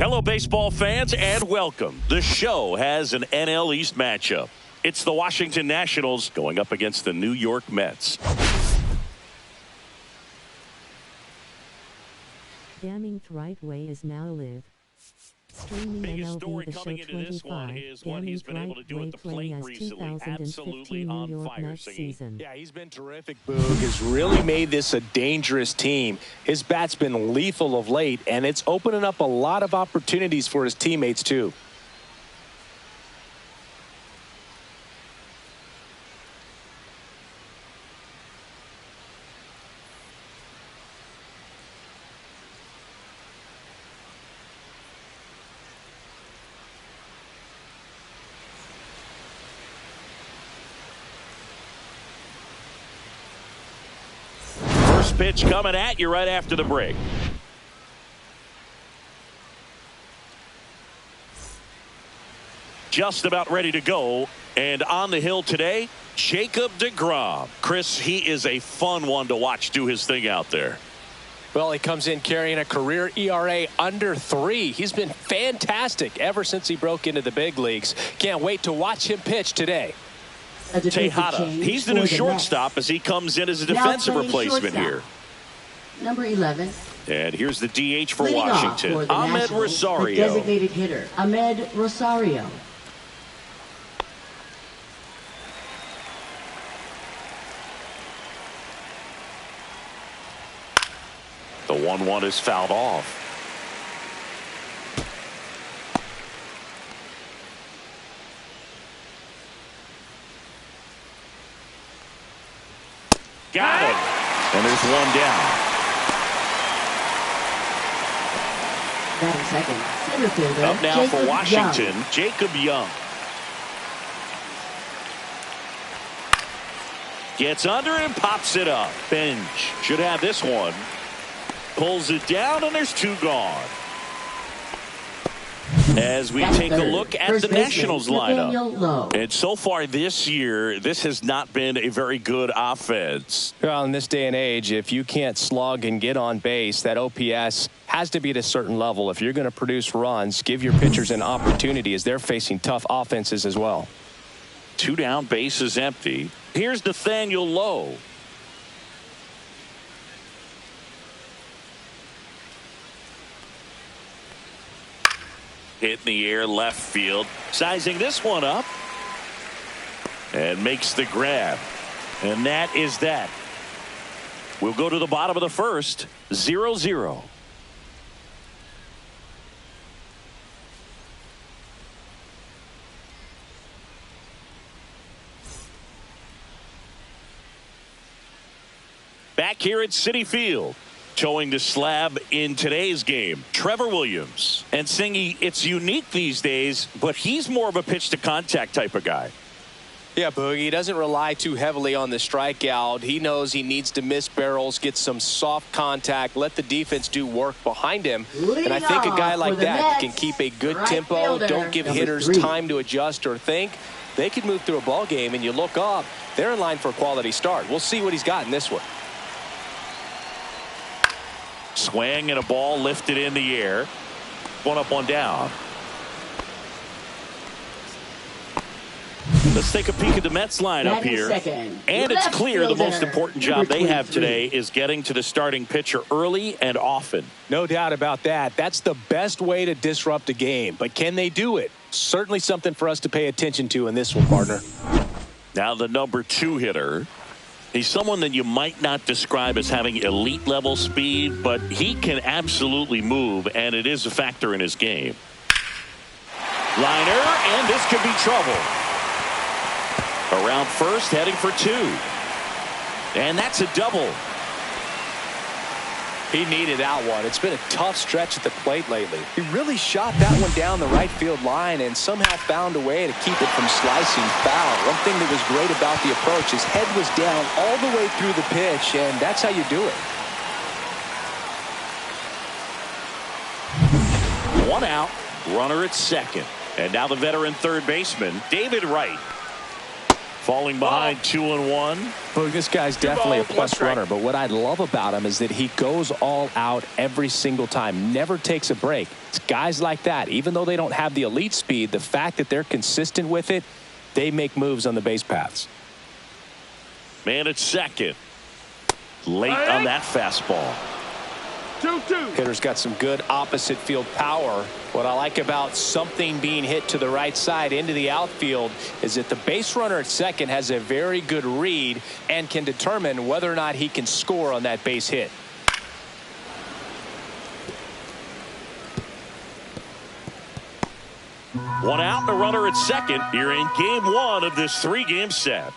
Hello, baseball fans, and welcome. The show has an NL East matchup. It's the Washington Nationals going up against the New York Mets. Gamming's right way is now live. Streaming Biggest MLB story The Show coming into this one 25, is what he's Gamming's been able to right do way at the playing plate as recently. 2015 Absolutely New on York fire, Mets Singy. season. Yeah, he's been terrific, Boog. Has really made this a dangerous team. His bat's been lethal of late, and it's opening up a lot of opportunities for his teammates, too. First pitch coming at you right after the break. Just about ready to go. And on the hill today, Jacob deGrom. Chris, he is a fun one to watch do his thing out there. Well, he comes in carrying a career ERA under 3. He's been fantastic ever since he broke into the big leagues. Can't wait to watch him pitch today. Tejada, he's the new shortstop as he comes in as a defensive replacement here. Number 11. And here's the DH for Leading Washington, off for the Ahmed Nationals, Rosario. the designated hitter, Ahmed Rosario. The 1-1 is fouled off. Got it. And there's one down. Batting second, center fielder, Up now Jacob for Washington, Young. Jacob Young. Gets under and pops it up. Bench should have this one. Pulls it down, and there's 2 gone. As we take a look at the Nationals lineup. And so far this year, this has not been a very good offense. Well, in this day and age, if you can't slug and get on base, that OPS has to be at a certain level. If you're going to produce runs, give your pitchers an opportunity as they're facing tough offenses as well. 2 down, bases empty. Here's Nathaniel Lowe. Hit in the air, left field. Sizing this one up. And makes the grab. And that is that. We'll go to the bottom of the first. 0-0. Back here at Citi Field. Showing the slab in today's game, Trevor Williams. And Singy, it's unique these days, but he's more of a pitch to contact type of guy. Yeah, Boogie, he doesn't rely too heavily on the strikeout. He knows he needs to miss barrels, get some soft contact, let the defense do work behind him. And I think a guy like that can keep a good tempo, don't give hitters time to adjust or think. They could move through a ball game, and you look up, they're in line for a quality start. We'll see what he's got in this one. Swing and a ball lifted in the air. 1 up, 1 down. Let's take a peek at the Mets lineup here. And it's clear the most important job they have today is getting to the starting pitcher early and often. No doubt about that. That's the best way to disrupt a game. But can they do it? Certainly something for us to pay attention to in this one, partner. Now the number 2 hitter. He's someone that you might not describe as having elite level speed, but he can absolutely move, and it is a factor in his game. Liner, and this could be trouble. Around first, heading for 2. And that's a double. He needed that one. It's been a tough stretch at the plate lately. He really shot that one down the right field line and somehow found a way to keep it from slicing foul. One thing that was great about the approach, his head was down all the way through the pitch, and that's how you do it. 1 out, runner at second. And now the veteran third baseman, David Wright. Falling behind 2-1. Well, this guy's definitely a plus runner, but what I love about him is that he goes all out every single time, never takes a break. It's guys like that, even though they don't have the elite speed, the fact that they're consistent with it, they make moves on the base paths. Man at second. Late on that fastball. 2-2. Hitter's got some good opposite field power. What I like about something being hit to the right side into the outfield is that the base runner at second has a very good read and can determine whether or not he can score on that base hit. One out and a runner at second here in game one of this 3-game set.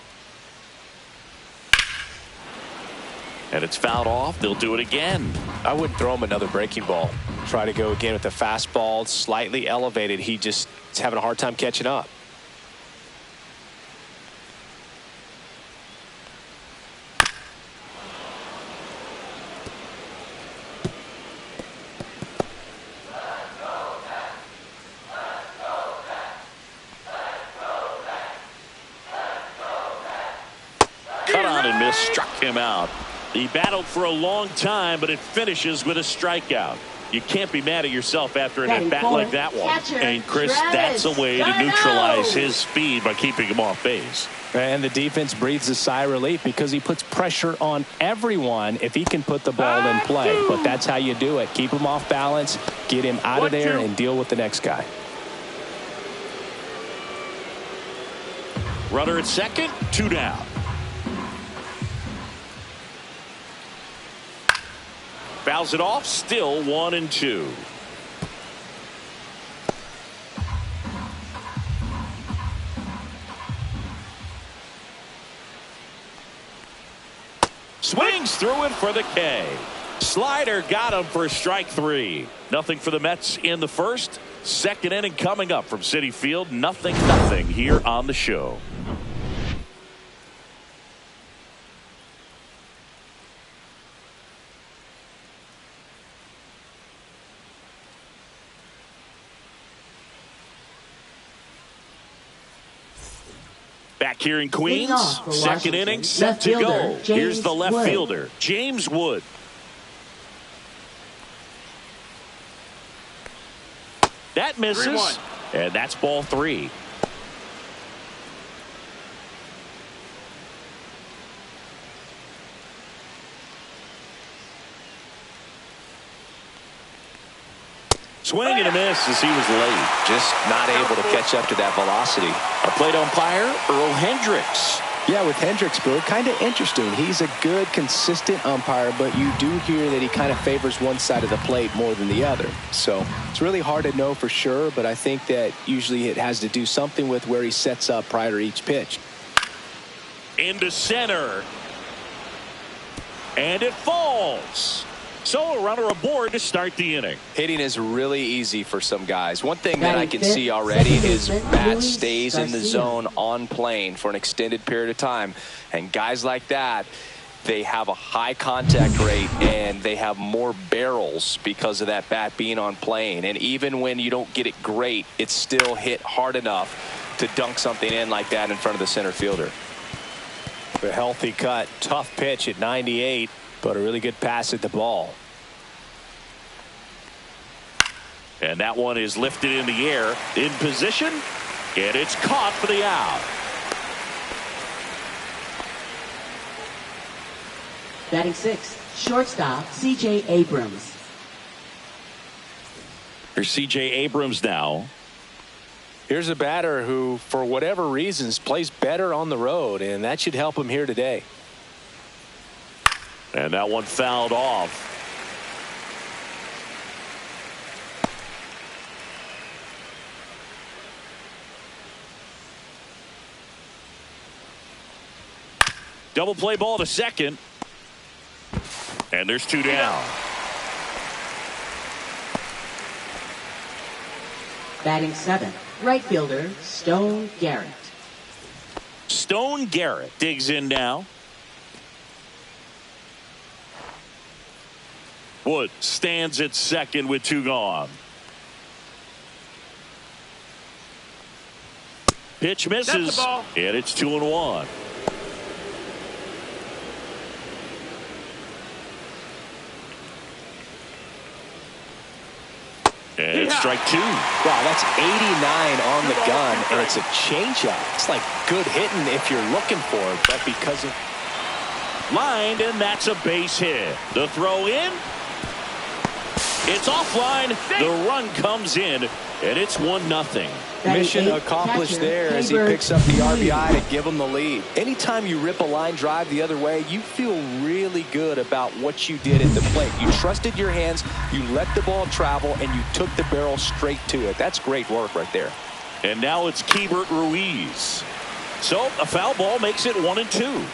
And it's fouled off. They'll do it again. I wouldn't throw him another breaking ball. Try to go again with the fastball, slightly elevated. He just is having a hard time catching up. Cut on and miss, struck him out. He battled for a long time, but it finishes with a strikeout. You can't be mad at yourself after an at-bat like that one. And Chris, that's a way to neutralize his speed by keeping him off base. And the defense breathes a sigh of relief because he puts pressure on everyone if he can put the ball in play. But that's how you do it. Keep him off balance, get him out of there, and deal with the next guy. Runner at second, 2 down. Fouls it off, still 1-2. Swings through it for the K. Slider got him for strike 3. Nothing for the Mets in the first. Second inning coming up from Citi Field. Nothing here on the show. Back here in Queens, second inning set to go. Here's the left fielder, James Wood. That misses, and that's ball 3. Swing and a miss as he was late. Just not able to catch up to that velocity. Our plate umpire, Earl Hendricks. Yeah, with Hendricks, Bill, kind of interesting. He's a good, consistent umpire, but you do hear that he kind of favors one side of the plate more than the other. So it's really hard to know for sure, but I think that usually it has to do something with where he sets up prior to each pitch. Into center. And it falls. So a runner aboard to start the inning. Hitting is really easy for some guys. One thing that I can see already is Matt stays in the zone on plane for an extended period of time. And guys like that, they have a high contact rate and they have more barrels because of that bat being on plane. And even when you don't get it great, it's still hit hard enough to dunk something in like that in front of the center fielder. A healthy cut, tough pitch at 98. But a really good pass at the ball. And that one is lifted in the air, in position, and it's caught for the out. Batting 6, shortstop C.J. Abrams. Here's C.J. Abrams now. Here's a batter who, for whatever reasons, plays better on the road, and that should help him here today. And that one fouled off. Double play ball to second. And there's 2 down. Batting 7, right fielder Stone Garrett. Stone Garrett digs in now. Wood stands at second with 2 gone. Pitch misses, and it's 2-1. And it's strike two. Wow, that's 89 on the gun, and it's a changeup. It's like good hitting if you're looking for it, but because of lined, and that's a base hit. The throw in. It's offline. The run comes in, and it's 1-0. Mission accomplished there as he picks up the RBI to give him the lead. Anytime you rip a line drive the other way, you feel really good about what you did at the plate. You trusted your hands, you let the ball travel, and you took the barrel straight to it. That's great work right there. And now it's Keibert Ruiz. So a foul ball makes it 1-2.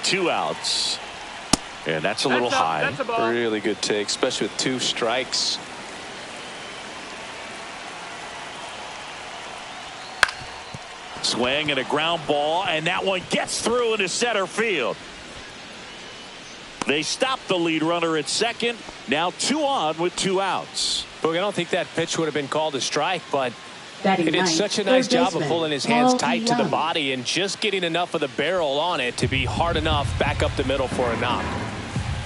Two outs. And that's a little high. That's a ball. Really good take, especially with 2 strikes. Swing and a ground ball, and that one gets through into center field. They stop the lead runner at second. Now 2 on with 2 outs. Look, I don't think that pitch would have been called a strike, but Batting he did ninth, such a nice job of pulling his hands tight to the Young. body and just getting enough of the barrel on it to be hard enough back up the middle for a knock.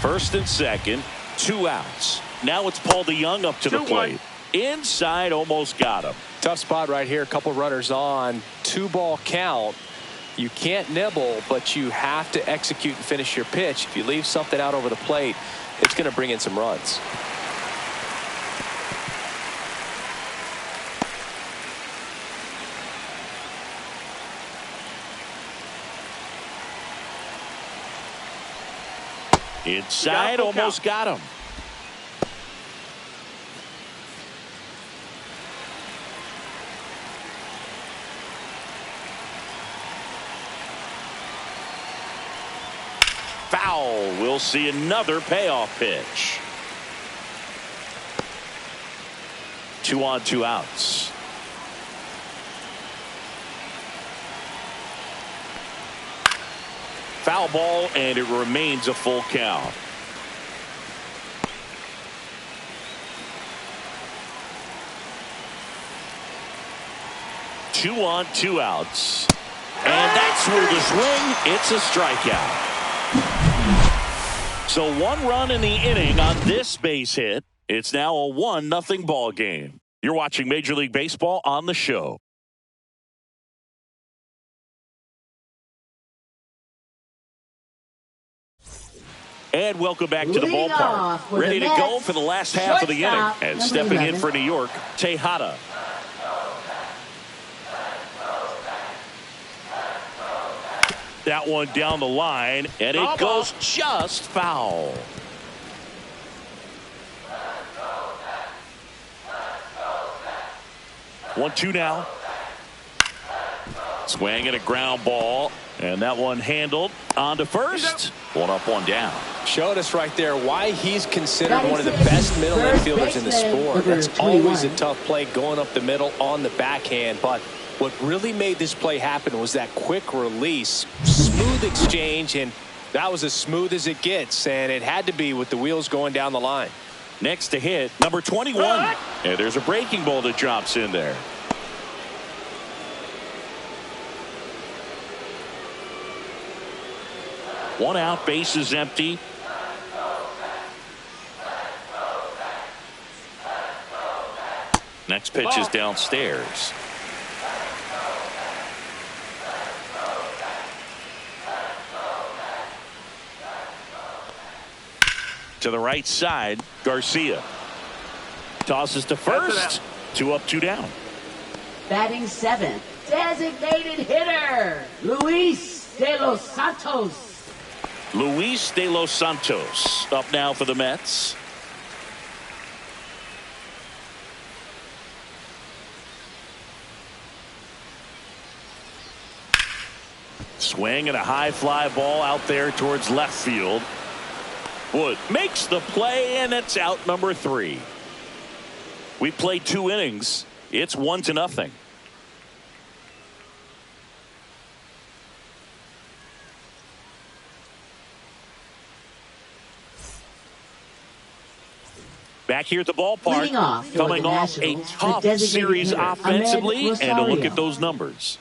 First and second, 2 outs. Now it's Paul DeYoung up to the plate. Inside, almost got him. Tough spot right here. A couple runners on. 2-ball count. You can't nibble, but you have to execute and finish your pitch. If you leave something out over the plate, it's going to bring in some runs. Inside, almost got him. Foul. We'll see another payoff pitch. 2 on, 2 outs. Foul ball, and it remains a full count. Two on, 2 outs. And that's where the swing. It's a strikeout. So 1 run in the inning on this base hit. It's now a 1-0 ball game. You're watching Major League Baseball on the show. And welcome back to the ballpark. Ready to go for the last half of the inning. And stepping in for New York, Tejada. That one down the line, and it goes just foul. One, 2 now. Swing and a ground ball. And that one handled on to first. 1 up, 1 down. Showed us right there why he's considered one of the best middle infielders in the sport. That's always a tough play going up the middle on the backhand. But what really made this play happen was that quick release, smooth exchange, and that was as smooth as it gets. And it had to be with the wheels going down the line. Next to hit, number 21. And there's a breaking ball that drops in there. One out, base is empty. Next pitch is downstairs. To the right side, Garcia. Tosses to first. 2 up, 2 down. Batting 7th, designated hitter, Luis De Los Santos. Luis De Los Santos up now for the Mets. Swing and a high fly ball out there towards left field. Wood makes the play, and it's out number 3. We played 2 innings. It's 1-0. Back here at the ballpark, Leading off for coming the off a Nationals, the tough designated series hitter, offensively, Ahmed and a look Rosario. at those numbers.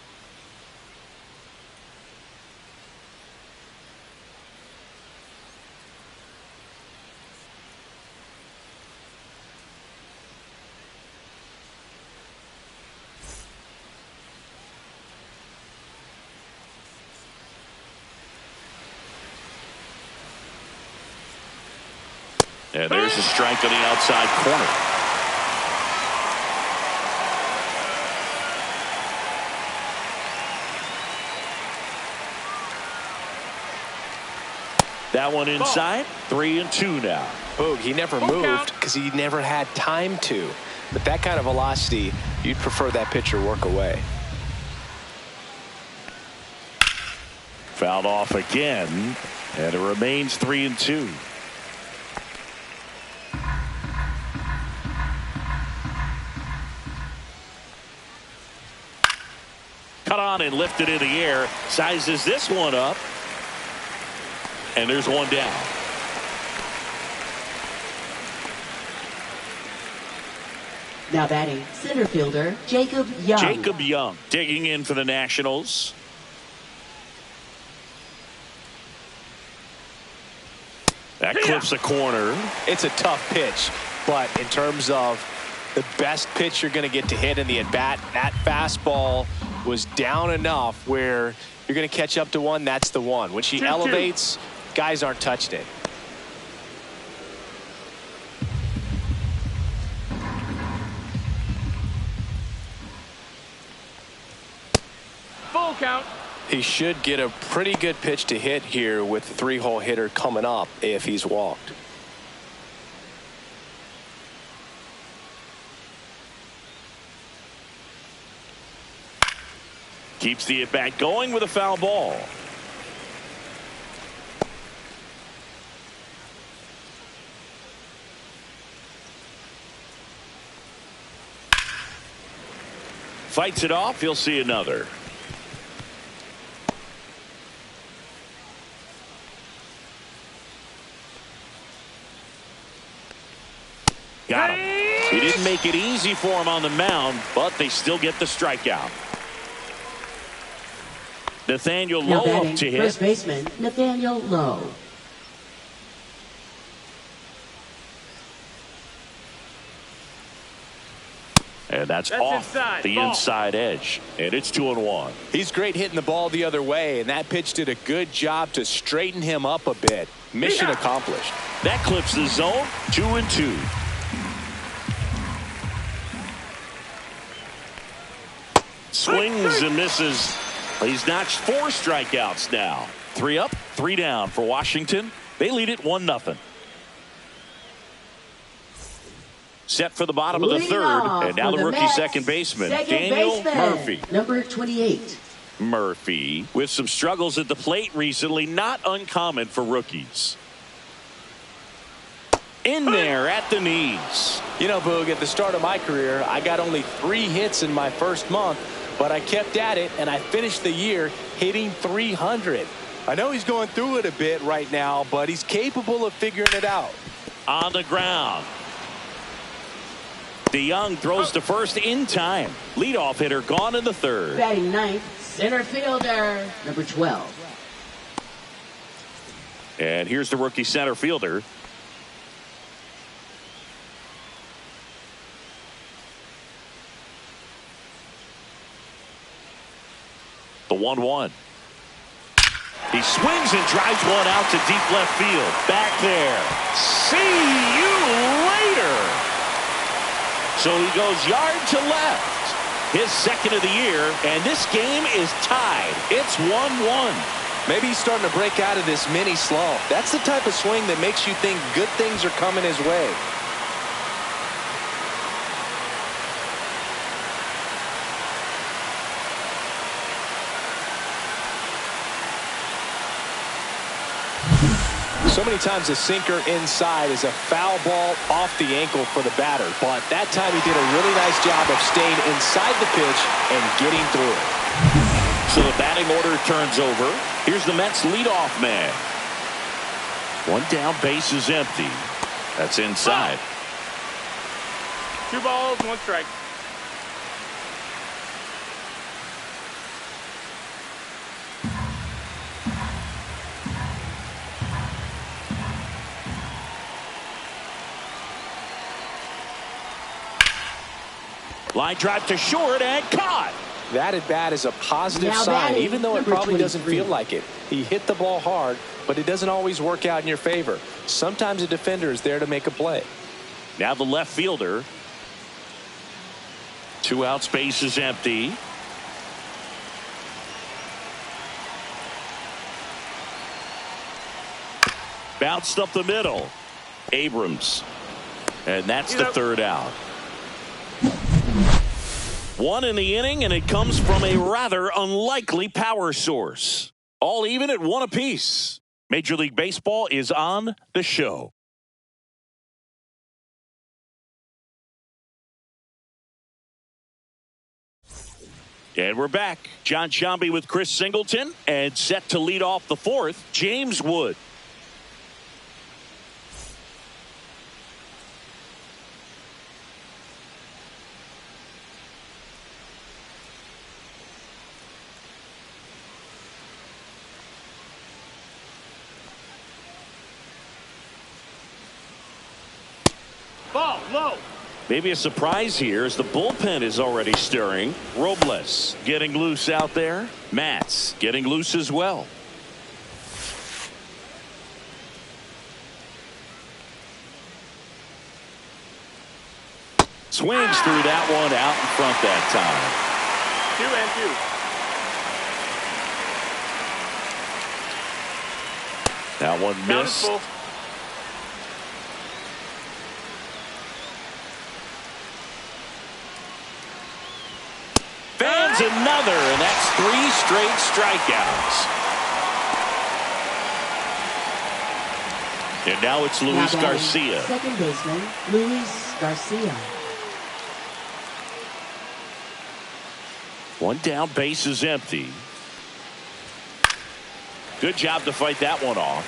And there's a strike on the outside corner. That one inside. 3-2 now. Boog, he never moved because he never had time to. But that kind of velocity, you'd prefer that pitcher work away. Fouled off again, and it remains 3-2. Cut on and lifted in the air. Sizes this one up. And there's one down. Now batting, center fielder Jacob Young. Jacob Young digging in for the Nationals. That clips a corner. It's a tough pitch, but in terms of the best pitch you're going to get to hit in the at-bat, that fastball was down enough where you're going to catch up to one. That's the one. When she elevates, guys aren't touching it. Full count. He should get a pretty good pitch to hit here with the 3-hole hitter coming up if he's walked. Keeps the at-bat going with a foul ball. Fights it off. He'll see another. Got him. He didn't make it easy for him on the mound, but they still get the strikeout. Nathaniel Now Lowe up batting, to hit. first baseman Nathaniel Lowe. And that's off inside. the Ball. inside edge. And it's 2-1. He's great hitting the ball the other way, and that pitch did a good job to straighten him up a bit. Mission accomplished. That clips the zone. 2-2. Swings and misses. He's notched 4 strikeouts now. 3 up, 3 down for Washington. They lead it 1-0. Set for the bottom of the Leading third. off And now for the rookie Mets, second baseman, second Daniel baseman, Murphy. number 28. Murphy with some struggles at the plate recently. Not uncommon for rookies. In there at the knees. You know, Boog, at the start of my career, I got only 3 hits in my first month, but I kept at it, and I finished the year hitting 300. I know he's going through it a bit right now, but he's capable of figuring it out. On the ground. DeYoung throws to first in time. Leadoff hitter gone in the third. Batting ninth, center fielder number 12. And here's the rookie center fielder. The 1-1. He swings and drives one out to deep left field. Back there. See you later. So he goes yard to left. His second of the year, and this game is tied. It's 1-1. Maybe he's starting to break out of this mini slump. That's the type of swing that makes you think good things are coming his way. So many times a sinker inside is a foul ball off the ankle for the batter. But that time he did a really nice job of staying inside the pitch and getting through it. So the batting order turns over. Here's the Mets leadoff man. One down, base is empty. That's inside. 2 balls, 1 strike. Line drive to short and caught. That at bat is a positive Now sign, batting, even though it number probably doesn't 23. feel like it. He hit the ball hard, but it doesn't always work out in your favor. Sometimes a defender is there to make a play. Now the left fielder. 2 out, space is empty. Bounced up the middle. Abrams. And that's the 3rd out. 1 in the inning, and it comes from a rather unlikely power source. All even at 1 apiece. Major League Baseball is on the show. And we're back. John Shambi with Chris Singleton, and set to lead off the 4th, James Wood. Ball, low. Maybe a surprise here as the bullpen is already stirring. Robles getting loose out there. Matz getting loose as well. Swings through that one out in front that time. 2 and 2. That one Count is missed. full. Fans another, and that's 3 straight strikeouts. And now it's Luis Now batting, Garcia. Second baseman, Luis Garcia. 1 down, base is empty. Good job to fight that one off.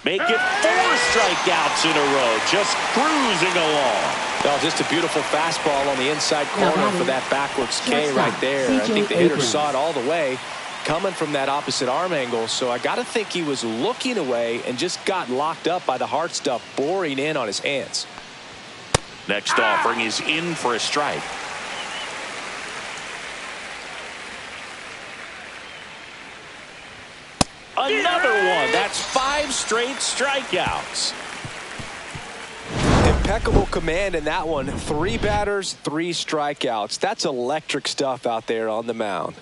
Make it 4 strikeouts in a row, just cruising along. Oh, just a beautiful fastball on the inside corner for that backwards K right there. I think the hitter saw it all the way coming from that opposite arm angle, so I got to think he was looking away and just got locked up by the hard stuff boring in on his hands. Next offering is in for a strike. Another one. That's 5 straight strikeouts. Impeccable command in that one. 3 batters, 3 strikeouts. That's electric stuff out there on the mound.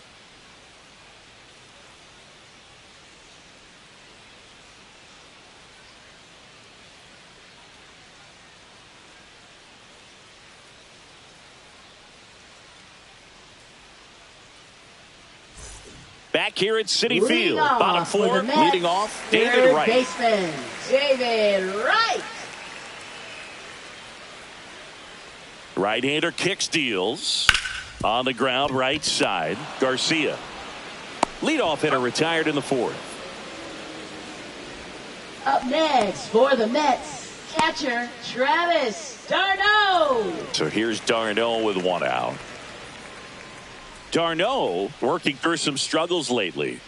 Back here at Citi Field, off bottom for 4, the Mets, leading off, David third Wright. baseman, David Wright. Right-hander kicks, deals. On the ground, right side, Garcia. Leadoff hitter retired in the 4th. Up next for the Mets, catcher Travis d'Arnaud. So here's d'Arnaud with 1 out. d'Arnaud working through some struggles lately.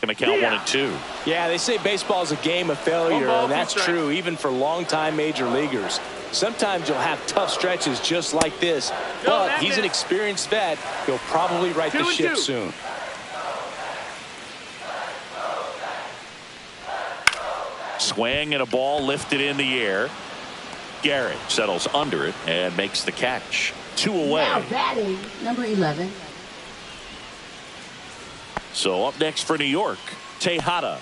Going to count 1 and 2. Yeah, they say baseball is a game of failure, and that's true even for longtime major leaguers. Sometimes you'll have tough stretches just like this, but he's an experienced vet. He'll probably right the ship soon. Swing and a ball lifted in the air. Garrett settles under it and makes the catch. 2 away. Now batting, number 11. So up next for New York, Tejada.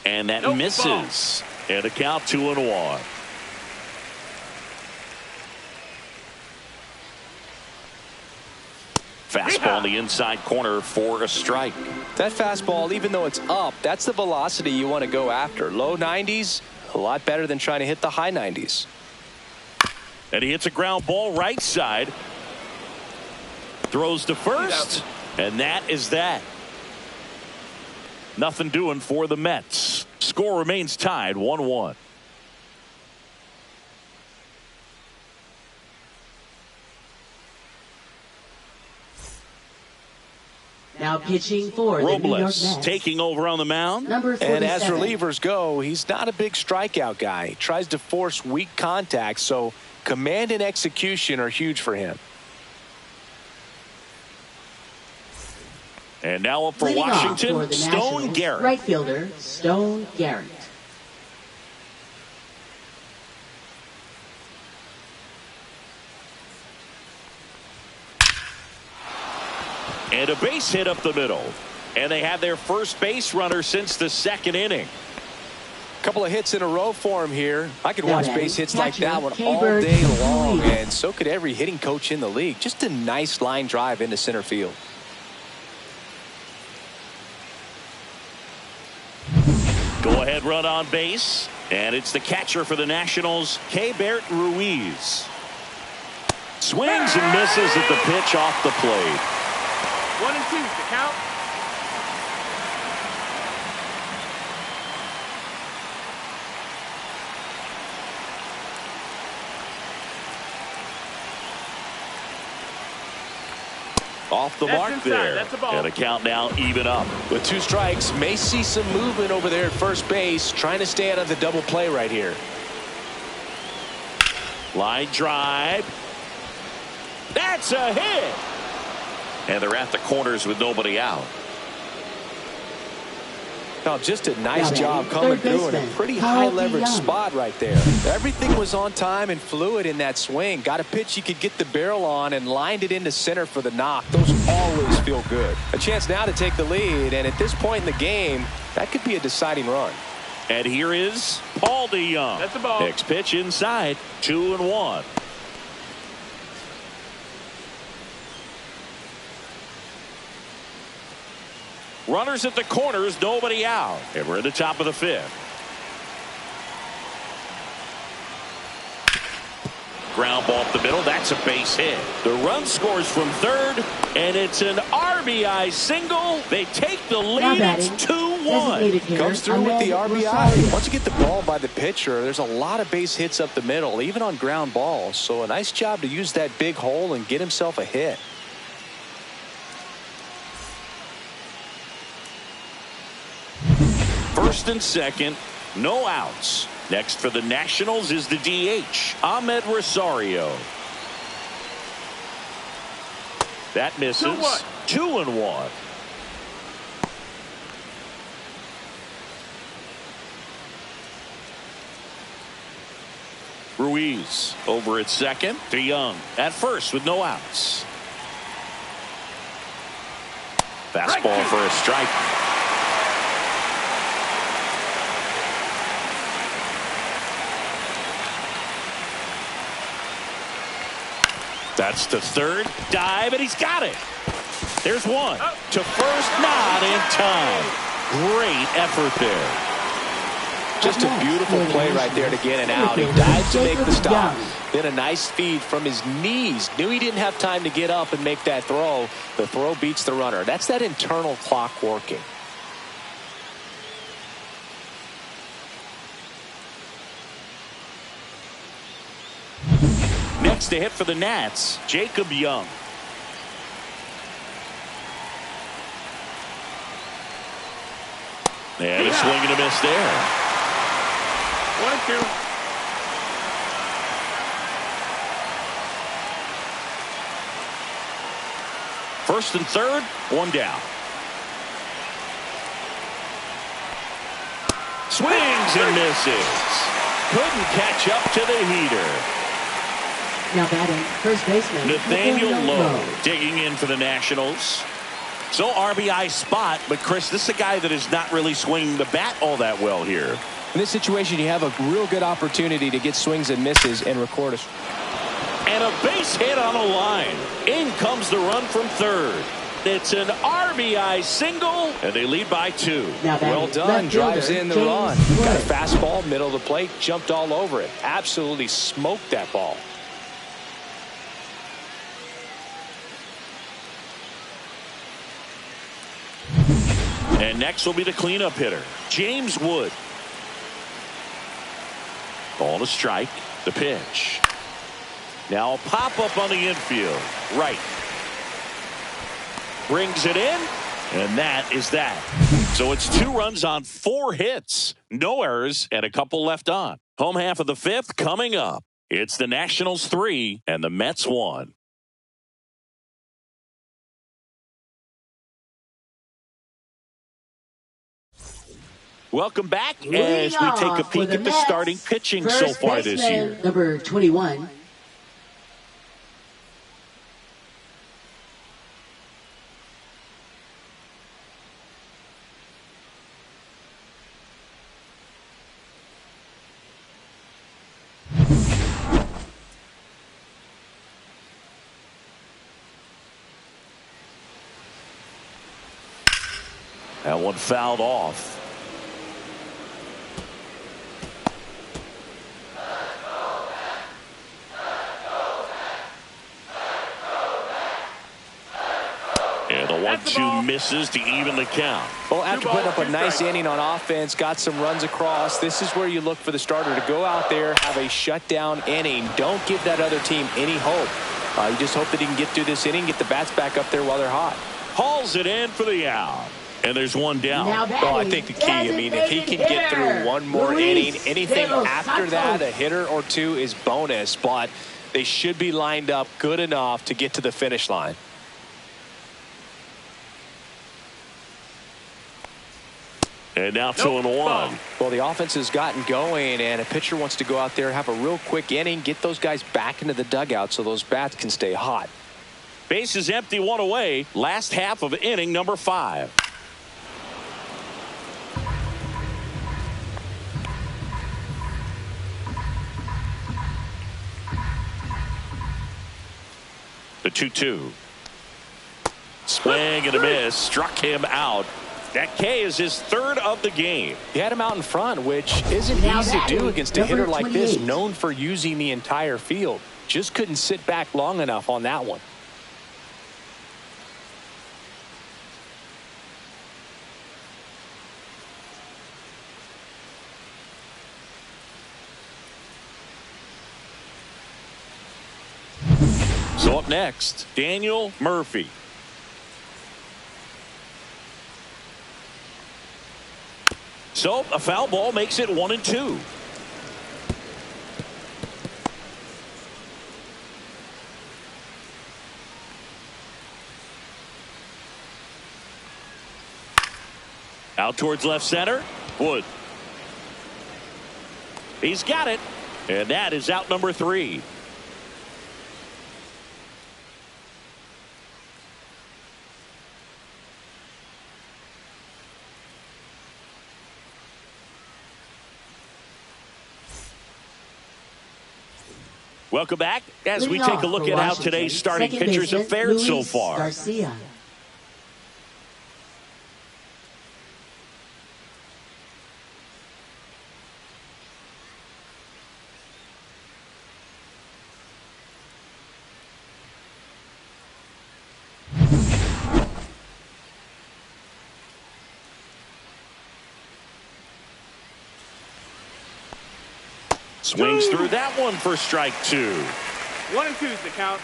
And that misses. And a count 2-1. Fastball in the inside corner for a strike. That fastball, even though it's up, that's the velocity you want to go after. Low 90s, a lot better than trying to hit the high 90s. And he hits a ground ball right side. Throws to first. And that is that. Nothing doing for the Mets. Score remains tied 1-1. Now pitching for the New York Robles Mets. taking over on the mound. Number 47. And as relievers go, he's not a big strikeout guy. He tries to force weak contact, so command and execution are huge for him. And now up for Leading off Washington, for the Stone Nationals, Garrett. Right fielder, Stone Garrett. And a base hit up the middle. And they have their first base runner since the second inning. Couple of hits in a row for him here. I could Now watch batting, base hits like catcher, that one all K-Bird day long, Ruiz. and so could every hitting coach in the league. Just a nice line drive into center field. Go ahead run on base. And it's the catcher for the Nationals, K-Bird Ruiz. Swings and misses at the pitch off the plate. 1 and 2, the count. Off the That's mark inside. there. That's a ball. And a count now even up. With 2 strikes, may see some movement over there at first base, trying to stay out of the double play right here. Line drive. That's a hit. And they're at the corners with nobody out. Oh, just a nice Now job batting, coming third through in a baseman, pretty Paul high leverage Young. spot right there. Everything was on time and fluid in that swing. Got a pitch he could get the barrel on and lined it into center for the knock. Those always feel good. A chance now to take the lead, and at this point in the game, that could be a deciding run. And here is Paul DeYoung. That's a ball. Next pitch inside. 2-1. Runners at the corners, nobody out. And we're at the top of the 5th. Ground ball up the middle. That's a base hit. The run scores from third, and it's an RBI single. They take the Now lead. batting, It's designated 2-1. hitter, Comes through with the Ahmed RBI. Rosario. Once you get the ball by the pitcher, there's a lot of base hits up the middle, even on ground balls. So a nice job to use that big hole and get himself a hit. First and second, no outs. Next for the Nationals is the DH, Ahmed Rosario. That misses. 2-1. Ruiz over at second. DeYoung at first with no outs. Fastball for a strike. That's the third. Dive, and he's got it. There's one. To first, not in time. Great effort there. Just a beautiful play right there to get it out. He dived to make the stop. Then a nice feed from his knees. Knew he didn't have time to get up and make that throw. The throw beats the runner. That's that internal clock working. Next to hit for the Nats, Jacob Young. And a swing and a miss there. 1 and 2. First and third, one down. Swings and misses. Couldn't catch up to the heater. Now batting, first baseman, Nathaniel Lowe digging in for the Nationals. So RBI spot, but Chris, this is a guy that is not really swinging the bat all that well here. In this situation, you have a real good opportunity to get swings and misses and record a And a base hit on the line. In comes the run from third. It's an RBI single, and they lead by 2. Well done. Drives in the run. Got a fastball, middle of the plate, jumped all over it. Absolutely smoked that ball. And next will be the cleanup hitter, James Wood. Ball to strike. The pitch. Now a pop-up on the infield. Right. Brings it in, and that is that. So it's 2 runs on 4 hits. No errors, and a couple left on. Home half of the 5th coming up. It's the Nationals 3 and the Mets 1. Welcome back as we take a peek at the starting pitching so far this year. Number 21. That one fouled off. And the 1-2 misses to even the count. Well, after putting up a nice inning on offense, got some runs across, this is where you look for the starter to go out there, have a shutdown inning. Don't give that other team any hope. You just hope that he can get through this inning, get the bats back up there while they're hot. Hauls it in for the out. And there's one down. Well, I think the key, if he can get through one more inning, anything after that, a hitter or 2 is bonus, but they should be lined up good enough to get to the finish line. And now 2-1. Well, the offense has gotten going, and a pitcher wants to go out there, have a real quick inning, get those guys back into the dugout so those bats can stay hot. Base is empty, 1 away. Last half of inning number 5. The 2-2. Swing and a miss. Struck him out. That K is his 3rd of the game. He had him out in front, which isn't easy to do against a hitter like this, known for using the entire field. Just couldn't sit back long enough on that one. So up next, Daniel Murphy. So a foul ball makes it 1-2. Out towards left center. Wood. He's got it. And that is out number 3. Welcome back as we take a look at how today's starting pitchers have fared so far. Garcia. Swings through that one for strike 2. 1-2 is the count.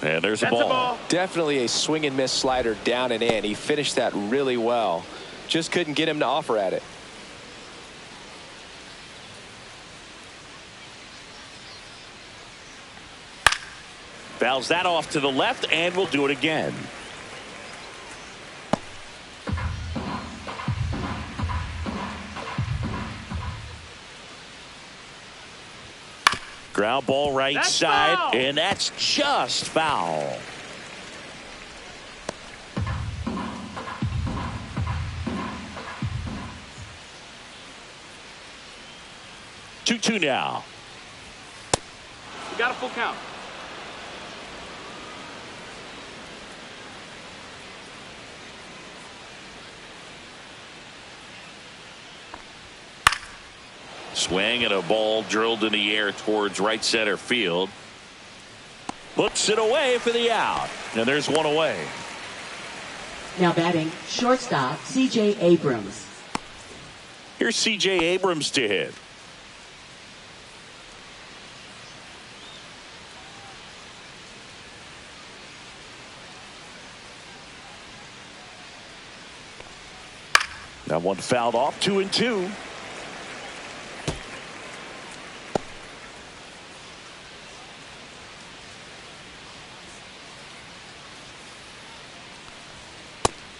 And there's a That's ball. Definitely a swing and miss slider down and in. He finished that really well. Just couldn't get him to offer at it. Fouls that off to the left, and we'll do it again. Ground ball right That's side, foul. and that's just foul. Two now. We got a full count. Swing and a ball drilled in the air towards right center field. Puts it away for the out. And there's one away. Now batting, shortstop, C.J. Abrams. Here's C.J. Abrams to hit. That one fouled off. 2-2.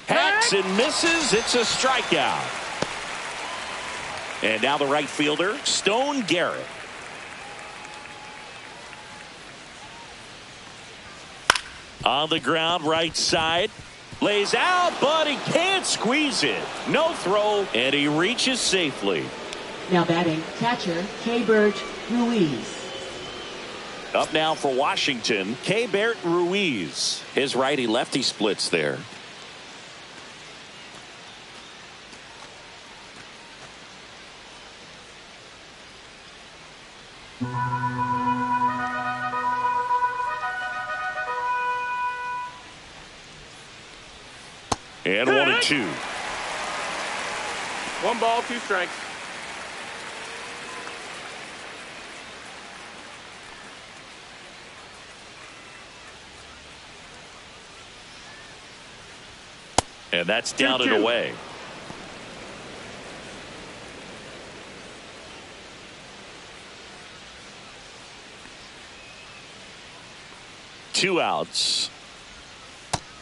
Hacks and misses. It's a strikeout. And now the right fielder, Stone Garrett. On the ground, right side. Lays out, but he can't squeeze it. No throw, and he reaches safely. Now batting, catcher, K-Bert Ruiz. Up now for Washington, K-Bert Ruiz. His righty-lefty splits there. And 1-2. 1 ball, 2 strikes. And that's down and 2-2. away. Two outs.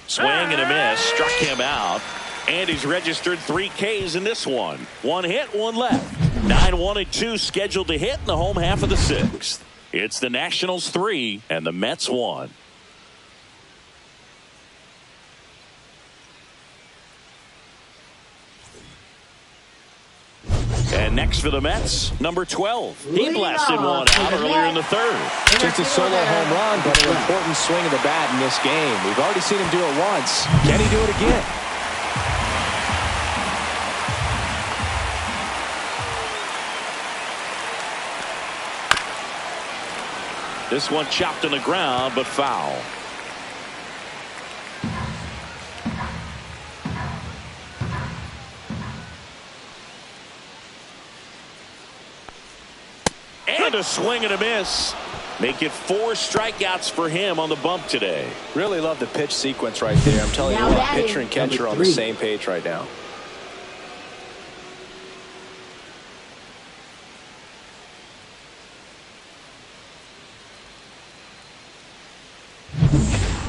Swing and a miss. Struck him out. And he's registered 3 Ks in this one. 1 hit, 1 left. 9-1-2 scheduled to hit in the home half of the 6th. It's the Nationals 3 and the Mets 1. And next for the Mets, number 12. He blasted one out earlier in the 3rd. Just a solo home run, but an important swing of the bat in this game. We've already seen him do it once. Can he do it again? This one chopped on the ground, but foul. And a swing and a miss. Make it 4 strikeouts for him on the bump today. Really love the pitch sequence right there. I'm telling you Now what, batting, pitcher and catcher number on the 3. same page right now.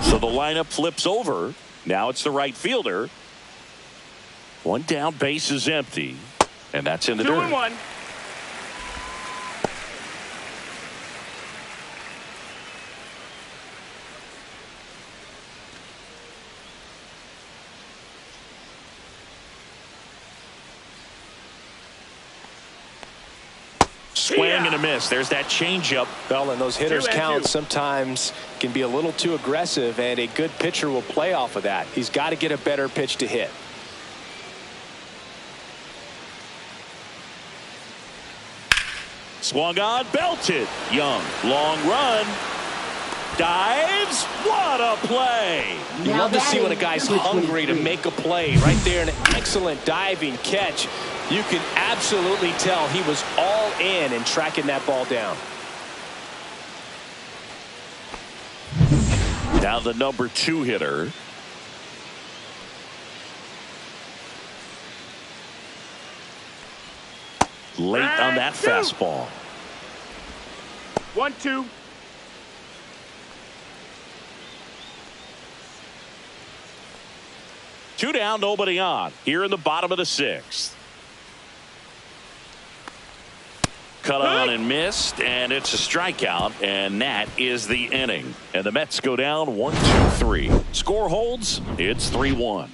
So the lineup flips over. Now it's the right fielder. One down, base is empty. And that's in the 2-1. dirt. Swing and a miss. There's that changeup. Well, and those hitters' 2-2. counts sometimes can be a little too aggressive, and a good pitcher will play off of that. He's got to get a better pitch to hit. Swung on, belted. Young, long run. Dives. What a play. You Now love to see when a batting, guy's number hungry to 23. make a play. Right there, an excellent diving catch. You can absolutely tell he was all in tracking that ball down. Now the number 2 hitter. Late on that fastball. 1-2. Two down, nobody on. Here in the bottom of the 6th. cut on and missed, and it's a strikeout, and that is the inning. And the Mets go down 1-2-3. Score holds. It's 3-1.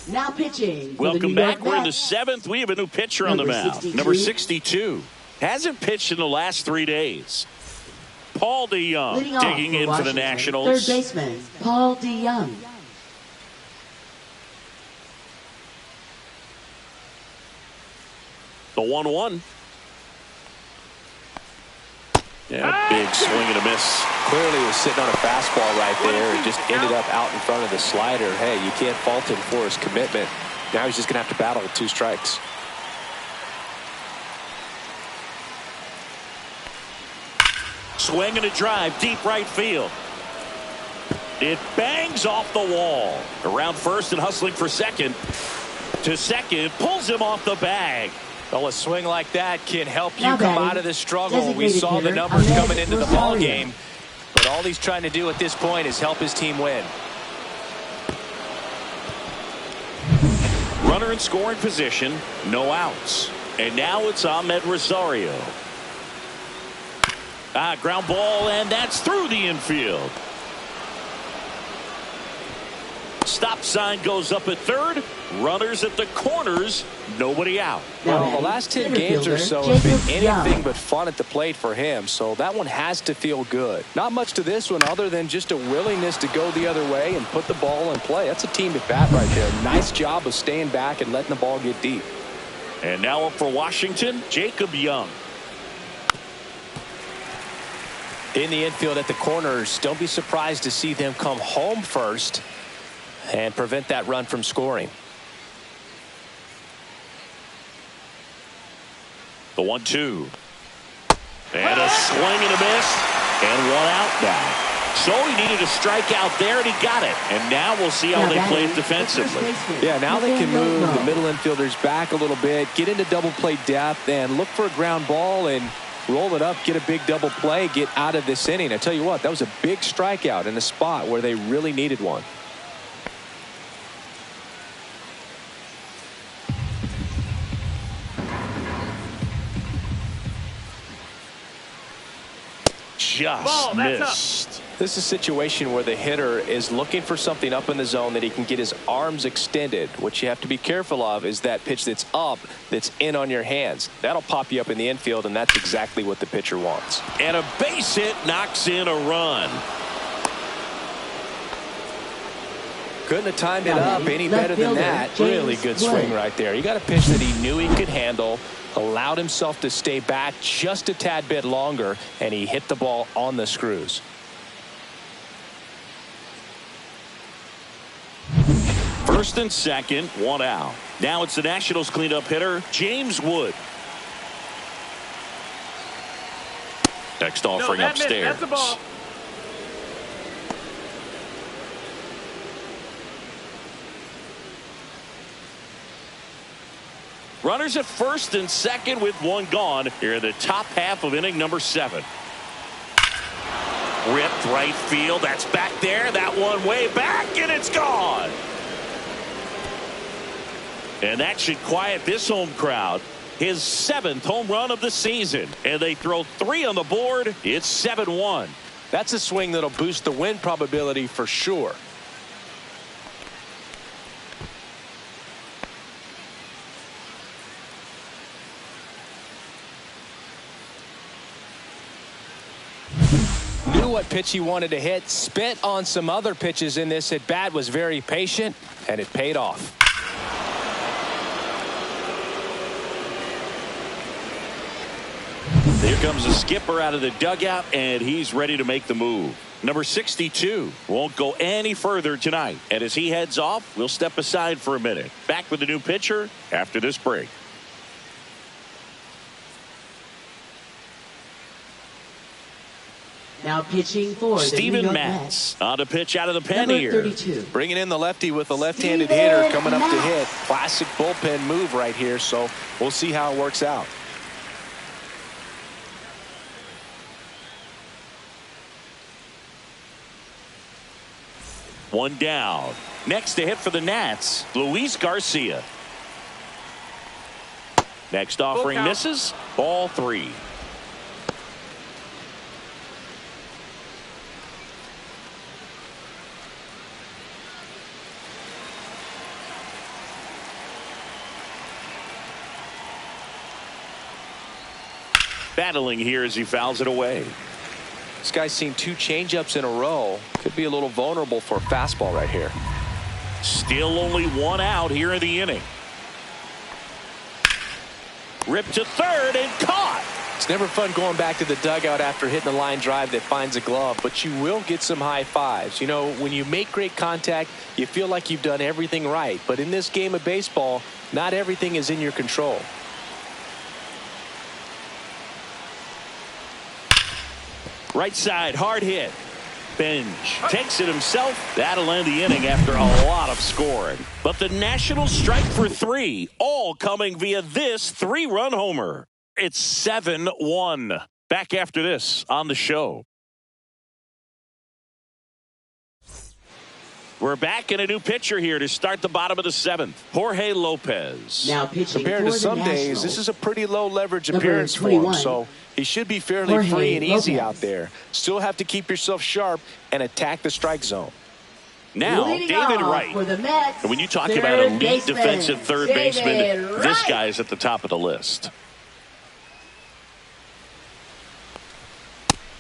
Now pitching. Welcome back. We're in the 7th. We have a new pitcher on the mound. Number 62. Hasn't pitched in the last 3 days. Paul DeYoung digging in for the Nationals. Third baseman, Paul DeYoung. The 1-1. Yeah, big swing and a miss. Clearly was sitting on a fastball right there and just ended up out in front of the slider. Hey, you can't fault him for his commitment. Now he's just going to have to battle with 2 strikes. Swing and a drive, deep right field. It bangs off the wall. Around first and hustling for second. To second, pulls him off the bag. Well, a swing like that can help you Now come batting, out of this struggle. We designated saw the hitter, numbers Ahmed coming into the Rosario. ball game, but all he's trying to do at this point is help his team win. Runner in scoring position, no outs. And now it's Ahmed Rosario. Ground ball, and that's through the infield. Stop sign goes up at third. Runners at the corners. Nobody out. Well, the last 10 games or so have been anything but fun at the plate for him, so that one has to feel good. Not much to this one other than just a willingness to go the other way and put the ball in play. That's a team at bat right there. Nice job of staying back and letting the ball get deep. And now up for Washington, Jacob Young. In the infield at the corners, don't be surprised to see them come home first and prevent that run from scoring. The 1-2. And a swing and a miss. And 1 out now. So he needed a strikeout there, and he got it. And now we'll see how they play it defensively. Yeah, now they can move the middle infielders back a little bit, get into double play depth, and look for a ground ball and roll it up, get a big double play, get out of this inning. I tell you what, that was a big strikeout in a spot where they really needed one. Just missed. This is a situation where the hitter is looking for something up in the zone that he can get his arms extended. What you have to be careful of is that pitch that's up, that's in on your hands. That'll pop you up in the infield, and that's exactly what the pitcher wants. And a base hit knocks in a run. Couldn't have timed it up any better than that. Really good swing right there. You got a pitch that he knew he could handle, allowed himself to stay back just a tad bit longer, and he hit the ball on the screws. First and second, 1 out. Now it's the Nationals cleanup hitter, James Wood. Next offering upstairs. That's the ball. Runners at first and second with 1 gone here in the top half of inning number 7. Ripped right field. That's back there. That one way back, and it's gone. And that should quiet this home crowd. His 7th home run of the season. And they throw 3 on the board. It's 7-1. That's a swing that'll boost the win probability for sure. Knew what pitch he wanted to hit, spit on some other pitches in this at bat, was very patient, and it paid off. Here comes the skipper out of the dugout, and he's ready to make the move. Number 62 won't go any further tonight. And as he heads off, we'll step aside for a minute. Back with the new pitcher after this break. Now pitching for Steven the New York Matz on to pitch out of the pen Number here. 32. Bringing in the lefty with a left-handed Steven hitter coming up to Matz. hit. Classic bullpen move right here, so we'll see how it works out. One down. Next to hit for the Nats, Luis Garcia. Next offering misses. Ball 3. Battling here as he fouls it away. This guy's seen 2 changeups in a row. Could be a little vulnerable for a fastball right here. Still only 1 out here in the inning. Ripped to third and caught. It's never fun going back to the dugout after hitting a line drive that finds a glove, but you will get some high fives. You know, when you make great contact, you feel like you've done everything right. But in this game of baseball, not everything is in your control. Right side, hard hit. Benj takes it himself. That'll end the inning after a lot of scoring. But the Nationals strike for 3, all coming via this 3-run homer. It's 7-1. Back after this on the show. We're back in a new pitcher here to start the bottom of the 7th. Jorge Lopez. Now pitching Compared for to some the days, Nationals, this is a pretty low leverage number appearance for 21, him, so he should be fairly Jorge free and easy Lopez. out there. Still have to keep yourself sharp and attack the strike zone. Now, Leading David off Wright. for the Mets, And when you talk third about elite baseman, defensive third David baseman, this Wright. guy's at the top of the list.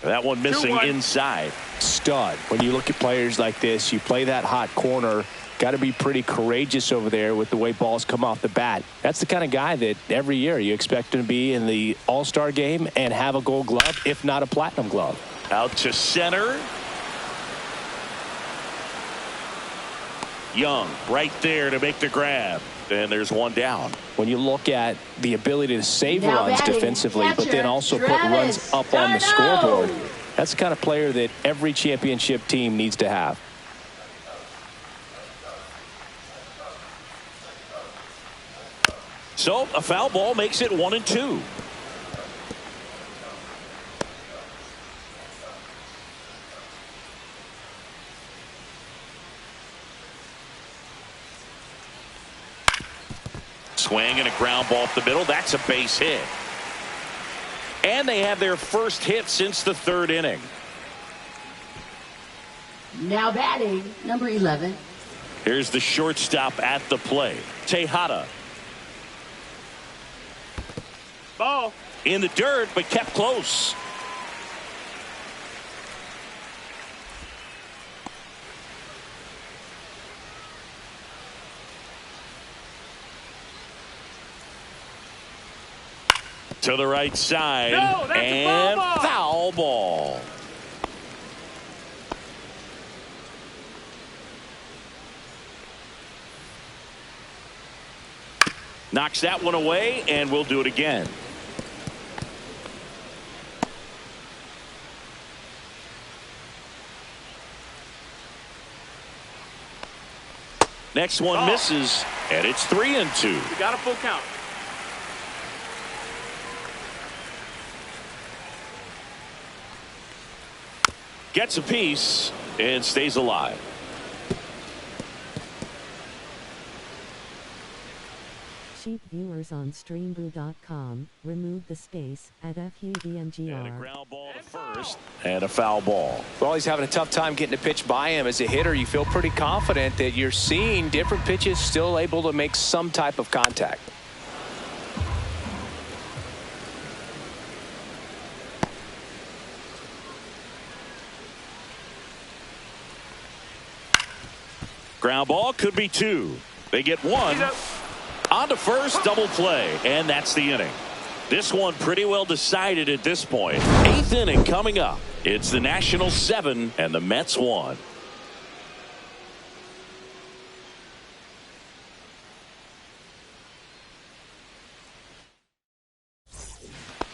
That one missing 2-1. inside. Stud. When you look at players like this, you play that hot corner. Got to be pretty courageous over there with the way balls come off the bat. That's the kind of guy that every year you expect him to be in the All-Star game and have a Gold Glove, if not a Platinum Glove. Out to center. Young right there to make the grab. And there's one down. When you look at the ability to save Now runs batting, defensively, but then catcher, also put Travis runs up on the Darno. scoreboard, that's the kind of player that every championship team needs to have. So a foul ball makes it 1-2. Swing and a ground ball up the middle. That's a base hit. And they have their first hit since the 3rd inning. Now batting, number 11, Here's the shortstop at the plate. Tejada Ball. in the dirt, but kept close. To the right side. No, that's a and foul ball. foul ball. Knocks that one away, and we'll do it again. Next one misses, and it's 3-2. You got a full count. Gets a piece and stays alive. Cheap viewers on streamboo.com, remove the space at And a FUDMGR. ground ball to first, and a foul ball. Well, he's having a tough time getting a pitch by him. As a hitter, you feel pretty confident that you're seeing different pitches still able to make some type of contact. Ground ball could be 2. They get 1. He's up. On to first, double play, and that's the inning. This one pretty well decided at this point. 8th inning coming up. It's the Nationals 7 and the Mets 1.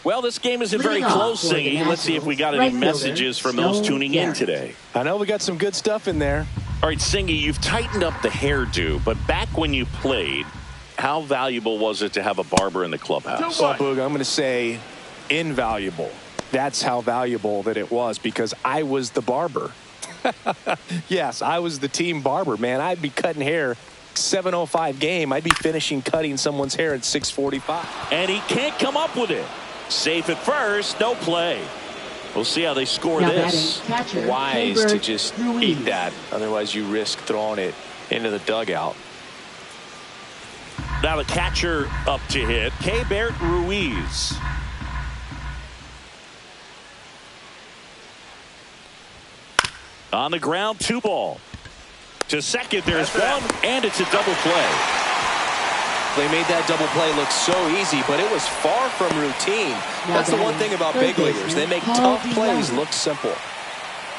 Well, this game isn't very Leading off close, for the Singy. Let's see if we got any Nationals, right fielder, messages from those Stone tuning in Garrett. today. I know we got some good stuff in there. All right, Singy, you've tightened up the hairdo, but back when you played, how valuable was it to have a barber in the clubhouse? Well, Boog, I'm going to say invaluable. That's how valuable that it was because I was the barber. Yes, I was the team barber, man. I'd be cutting hair 7:05 game. I'd be finishing cutting someone's hair at 6:45. And he can't come up with it. Safe at first, no play. We'll see how they score Now this. catcher, Wise to Keibert just Ruiz. eat that. Otherwise, you risk throwing it into the dugout. Now the catcher up to hit, Keibert Ruiz. On the ground, 2 ball. To second, there's one, and it's a double play. They made that double play look so easy, but it was far from routine. That's the one thing about big leaguers. They make tough plays look simple.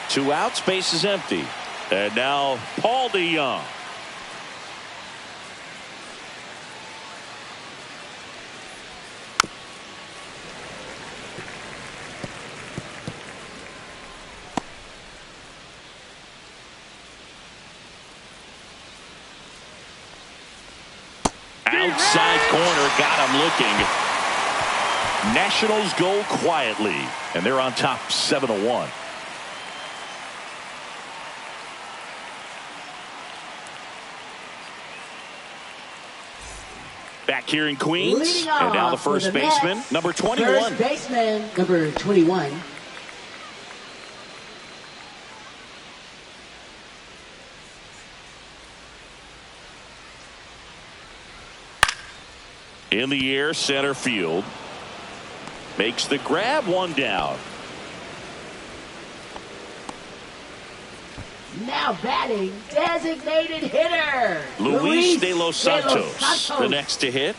2 outs, base is empty. And now Paul DeYoung. Outside corner, got him looking. Nationals go quietly, and they're on top 7-1. Back here in Queens, and now the first baseman, number 21. First baseman, number 21. In the air, center field. Makes the grab, 1 down. Now batting, designated hitter, Luis de los Santos, the next to hit.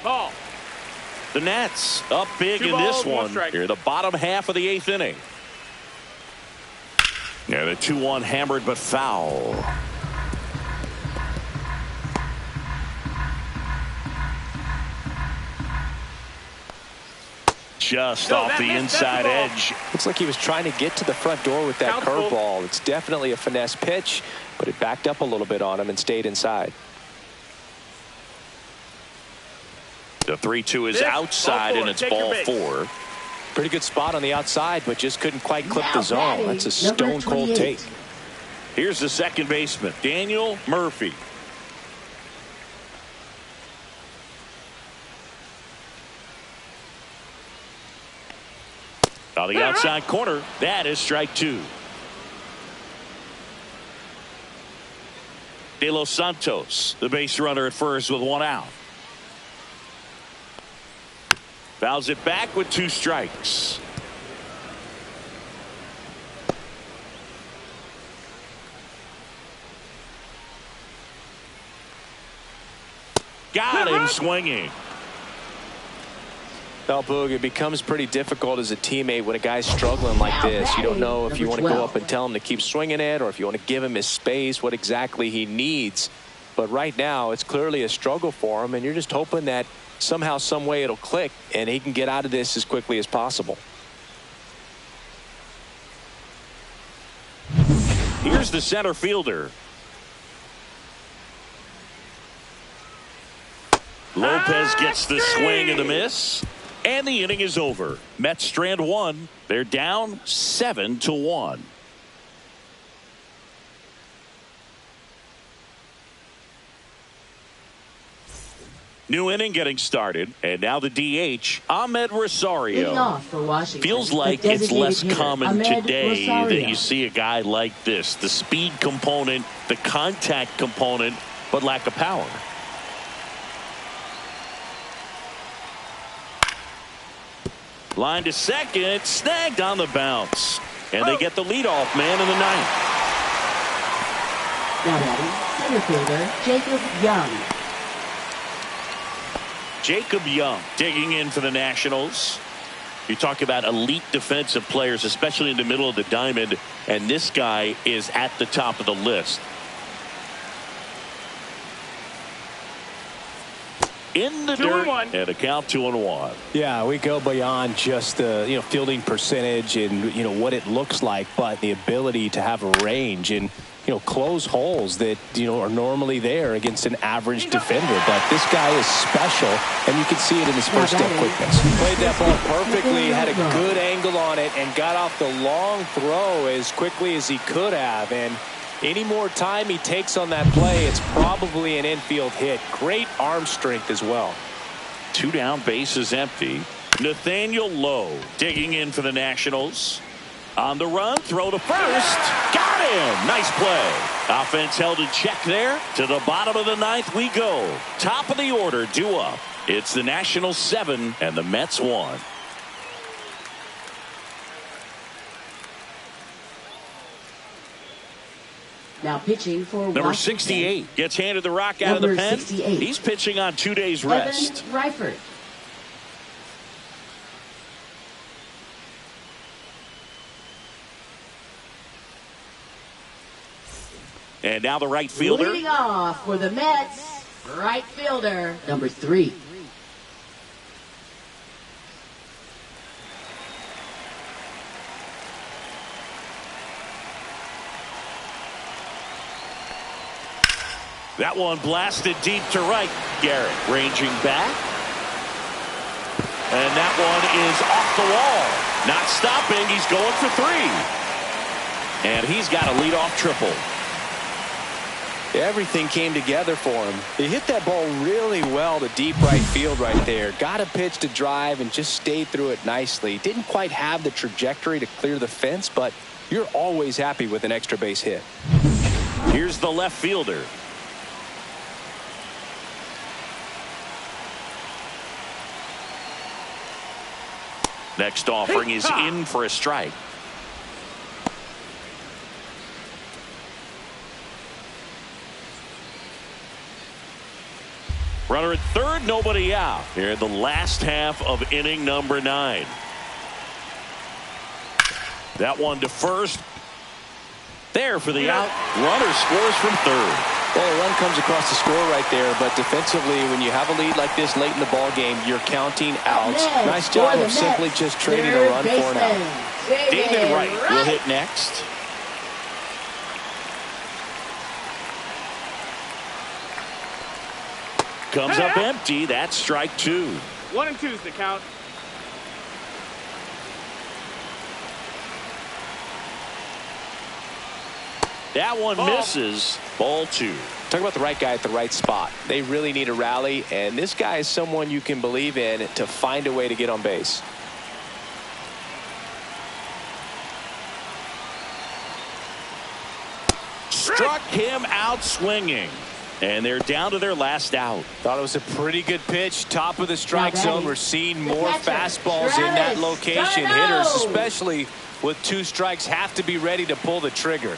Ball. The Nats up big 2 in this balls, 1 one. strike. Here, the bottom half of the 8th inning. Yeah, the 2-1 hammered but foul. Just off the inside edge. Looks like he was trying to get to the front door with that Countful. curveball. It's definitely a finesse pitch, but it backed up a little bit on him and stayed inside. The 3-2 is This, outside, ball and it's four. Take ball your 4. Pretty good spot on the outside, but just couldn't quite clip Now the zone. batting, That's a number stone cold 28. take. Here's the second baseman, Daniel Murphy. On the outside corner, that is strike 2. De Los Santos, the base runner at first with 1 out. Fouls it back with 2 strikes. Got him swinging. Well, Boog, it becomes pretty difficult as a teammate when a guy's struggling like this. You don't know if you want to go up and tell him to keep swinging it or if you want to give him his space, what exactly he needs. But right now, it's clearly a struggle for him, and you're just hoping that somehow, some way it'll click and he can get out of this as quickly as possible. Here's the center fielder. Lopez gets the swing and the miss. And the inning is over. Mets strand 1. They're down 7-1. New inning getting started. And now the DH, Ahmed Rosario. Leading off for Washington, Feels the like it's designated less hitter, common Ahmed today Rosario. that you see a guy like this. The speed component, the contact component, but lack of power. Line to second, snagged on the bounce. And they get the leadoff man in the 9th. Now batting, center fielder, Jacob Young. Jacob Young digging in for the Nationals. You talk about elite defensive players, especially in the middle of the diamond, and this guy is at the top of the list. In the dirt, 2-1. and a count 2-1. Yeah, we go beyond just the fielding percentage and what it looks like, but the ability to have a range. And close holes that, are normally there against an average defender. But this guy is special, and you can see it in his first step quickness. Played that ball perfectly, had a good angle on it, and got off the long throw as quickly as he could have. And any more time he takes on that play, it's probably an infield hit. Great arm strength as well. 2 down, bases empty. Nathaniel Lowe digging in for the Nationals. On the run, throw to first. Got him. Nice play. Offense held in check there. To the bottom of the 9th we go. Top of the order, due up. It's the Nationals 7 and the Mets 1. Now pitching for Number Washington, 68 gets handed the rock out of the pen. 68. He's pitching on 2 days rest. Evan Reifert. And now the right fielder. Leading off for the Mets, right fielder, number 3. That one blasted deep to right. Garrett ranging back. And that one is off the wall. Not stopping. He's going for 3. And he's got a leadoff triple. Everything came together for him. He hit that ball really well to deep right field right there. Got a pitch to drive and just stayed through it nicely. Didn't quite have the trajectory to clear the fence, but you're always happy with an extra base hit. Here's the left fielder. Next offering is in for a strike. Runner at third, nobody out. Here in the last half of inning number 9. That one to first. There for the out. Runner scores from third. Well, a run comes across the score right there, but defensively, when you have a lead like this late in the ball game, you're counting outs. Nice job of simply just trading a run for an out. David Wright will hit next. Comes up empty. That's strike 2. 1 and 2's the count. That one misses. Ball 2. Talk about the right guy at the right spot. They really need a rally, and this guy is someone you can believe in to find a way to get on base. Struck him out swinging. And they're down to their last out. Thought it was a pretty good pitch. Top of the strike zone. We're seeing more fastballs in that location. Hitters, especially with 2 strikes, have to be ready to pull the trigger.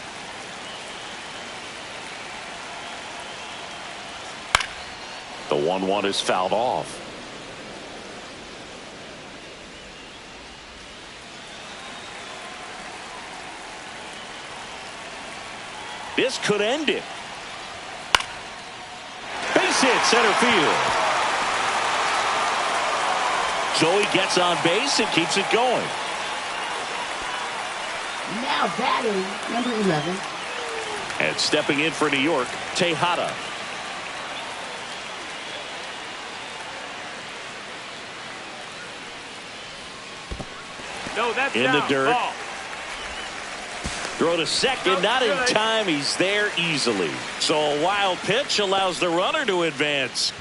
The 1-1 is fouled off. This could end it. Base hit center field. Joey gets on base and keeps it going. Now batting, number 11. And stepping in for New York, Tejada. No, that's in down. the dirt. Ball. Throw to second, not in time. He's there easily. So a wild pitch allows the runner to advance.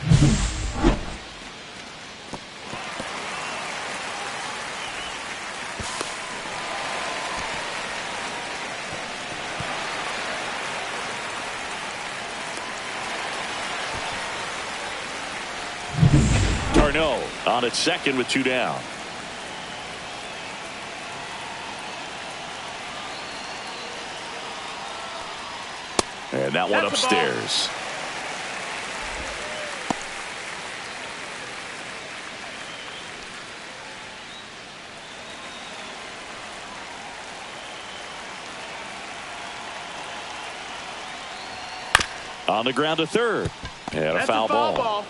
Darno on at second with 2 down. And that one upstairs. On the ground to third. And a foul ball.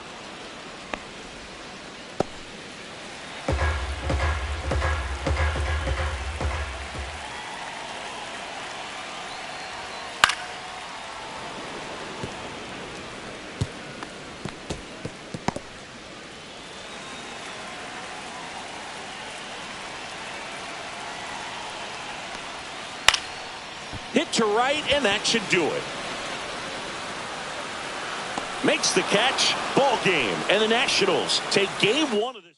to right, and that should do it. Makes the catch. Ball game. And the Nationals take game 1 of the